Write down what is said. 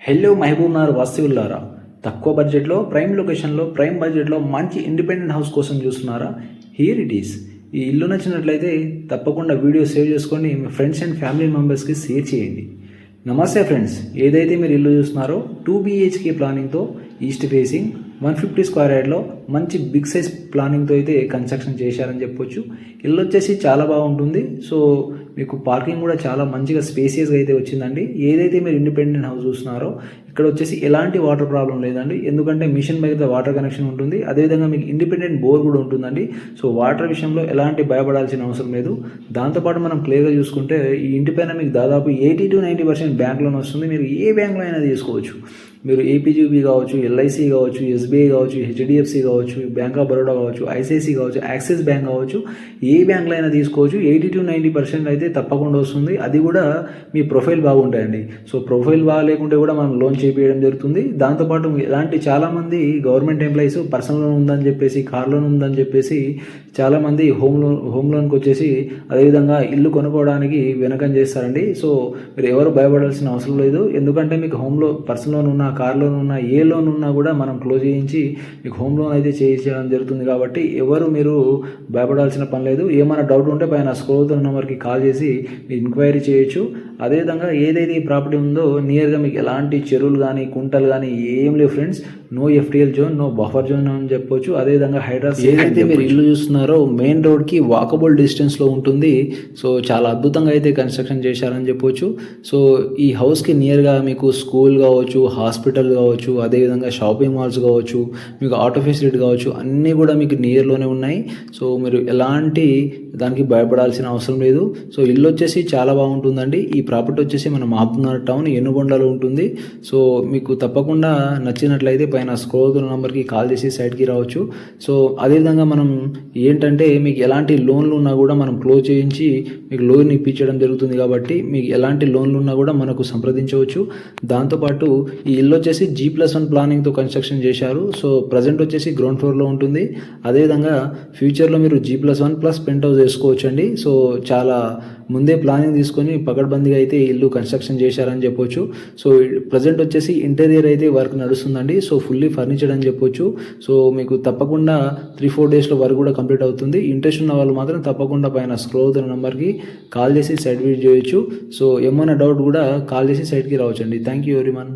Hello Mahabubnagar వాస్తవ్యులారా, తక్కువ బడ్జెట్లో prime లొకేషన్లో ప్రైమ్ బడ్జెట్లో మంచి ఇండిపెండెంట్ హౌస్ కోసం చూస్తున్నారా? Here it is. ఈ ఇల్లు నచ్చినట్లయితే తప్పకుండా వీడియో సేవ్ చేసుకొని మీ ఫ్రెండ్స్ అండ్ ఫ్యామిలీ మెంబర్స్కి షేర్ చేయండి. నమస్తే ఫ్రెండ్స్, ఏదైతే మీరు ఇల్లు చూస్తున్నారో 2 BHK ప్లానింగ్తో ఈస్ట్ ఫేసింగ్ 150 స్క్వేర్ యార్డ్లో మంచి బిగ్ సైజ్ ప్లానింగ్తో అయితే కన్స్ట్రక్షన్ చేశారని చెప్పొచ్చు. ఇల్లు వచ్చేసి చాలా బాగుంటుంది. సో మీకు పార్కింగ్ కూడా చాలా మంచిగా స్పేసియస్గా అయితే వచ్చిందండి. ఏదైతే మీరు ఇండిపెండెంట్ హౌస్ చూస్తున్నారో ఇక్కడ వచ్చేసి ఎలాంటి వాటర్ ప్రాబ్లం లేదండి, ఎందుకంటే మిషన్ మీద వాటర్ కనెక్షన్ ఉంటుంది. అదేవిధంగా మీకు ఇండిపెండెంట్ బోర్ కూడా ఉంటుందండి. సో వాటర్ విషయంలో ఎలాంటి భయపడాల్సిన అవసరం లేదు. దాంతోపాటు మనం క్లియర్గా చూసుకుంటే ఈ ఇంటిపైన మీకు దాదాపు 80 to 90% బ్యాంక్ లోన్ వస్తుంది. మీరు ఏ బ్యాంక్లో అయినా తీసుకోవచ్చు. మీరు APGB కావచ్చు, LIC కావచ్చు, SBI కావచ్చు, HDFC కావచ్చు, బ్యాంక్ ఆఫ్ బరోడా కావచ్చు, ICICI కావచ్చు, యాక్సిస్ బ్యాంక్ కావచ్చు, ఏ బ్యాంక్లో అయినా తీసుకోవచ్చు. 80 to 90% అయితే తప్పకుండా వస్తుంది. అది కూడా మీ ప్రొఫైల్ బాగుంటాయండి. సో ప్రొఫైల్ బాగాలేకుంటే కూడా మనం లోన్ చేపించడం జరుగుతుంది. దాంతోపాటు ఇలాంటి చాలామంది గవర్నమెంట్ ఎంప్లాయీస్ పర్సనల్ లోన్ ఉందని చెప్పేసి, కార్ లోన్ ఉందని చెప్పేసి చాలామంది హోమ్ లోన్కి వచ్చేసి అదేవిధంగా ఇల్లు కొనుక్కోవడానికి వెనకం చేస్తారండి. సో మీరు ఎవరు భయపడాల్సిన అవసరం లేదు, ఎందుకంటే మీకు పర్సనల్ లోన్ ఉన్న, కార్ లోన్ ఉన్న, ఏ లోన్ ఉన్నా కూడా మనం క్లోజ్ చేయించి మీకు హోమ్ లోన్ అయితే చేయించడం జరుగుతుంది. కాబట్టి ఎవరు మీరు భయపడాల్సిన పని లేదు. ఏమైనా డౌట్ ఉంటే పైన స్క్రోల్ అవుతున్న నెంబర్కి కాల్ చేసి మీరు ఎంక్వైరీ చేయొచ్చు. అదేవిధంగా ఏదైతే ఈ ప్రాపర్టీ ఉందో నియర్గా మీకు ఎలాంటి చెరువులు కానీ కుంటలు కానీ ఏం లేవు friends. No FTL zone, no buffer zone అని చెప్పొచ్చు. అదేవిధంగా హైడ్రాస్ ఏదైతే మీరు ఇల్లు చూస్తున్నారో మెయిన్ రోడ్కి వాకబుల్ డిస్టెన్స్లో ఉంటుంది. సో చాలా అద్భుతంగా అయితే కన్స్ట్రక్షన్ చేశారని చెప్పొచ్చు. సో ఈ హౌస్కి నియర్గా మీకు స్కూల్ కావచ్చు, హాస్పిటల్ కావచ్చు, అదేవిధంగా షాపింగ్ మాల్స్ కావచ్చు, మీకు ఆటో ఫెసిలిటీ కావచ్చు, అన్నీ కూడా మీకు నియర్లోనే ఉన్నాయి. సో మీరు ఎలాంటి దానికి భయపడాల్సిన అవసరం లేదు. సో ఇల్లు వచ్చేసి చాలా బాగుంటుందండి. ఈ ప్రాపర్టీ వచ్చేసి మన మహబూబ్నగర్ టౌన్ ఎనుగొండలో ఉంటుంది. సో మీకు తప్పకుండా నచ్చినట్లయితే పైన స్క్రోల్ అవుతున్న నెంబర్కి కాల్ చేసి సైట్కి రావచ్చు. సో అదేవిధంగా మనం ఏంటంటే మీకు ఎలాంటి లోన్లు ఉన్నా కూడా మనం క్లోజ్ చేయించి మీకు లోన్ ఇప్పించడం జరుగుతుంది. కాబట్టి మీకు ఎలాంటి లోన్లు ఉన్నా కూడా మనకు సంప్రదించవచ్చు. దాంతోపాటు ఈ ఇల్లు వచ్చేసి G+1 ప్లానింగ్తో కన్స్ట్రక్షన్ చేశారు. సో ప్రజెంట్ వచ్చేసి గ్రౌండ్ ఫ్లోర్లో ఉంటుంది. అదేవిధంగా ఫ్యూచర్లో మీరు G+1 ప్లస్ పెంట్ హౌస్ వేసుకోవచ్చు అండి. సో చాలా ముందే ప్లానింగ్ తీసుకొని పకడ్బందీగా అయితే ఇల్లు కన్స్ట్రక్షన్ చేశారని చెప్పొచ్చు. సో ప్రజెంట్ వచ్చేసి ఇంటీరియర్ అయితే వర్క్ నడుస్తుందండి. సో ఫుల్లీ ఫర్నిచర్డ్ అని చెప్పొచ్చు. సో మీకు తప్పకుండా 3-4 డేస్లో వర్క్ కూడా కంప్లీట్ అవుతుంది. ఇంట్రెస్ట్ ఉన్న వాళ్ళు మాత్రం తప్పకుండా పైన స్క్రోల్ అవుతున్న నెంబర్కి కాల్ చేసి సైట్ విజిట్ చేయొచ్చు. సో ఏమైనా డౌట్ కూడా కాల్ చేసి సైట్కి రావచ్చు అండి. Thank you everyone.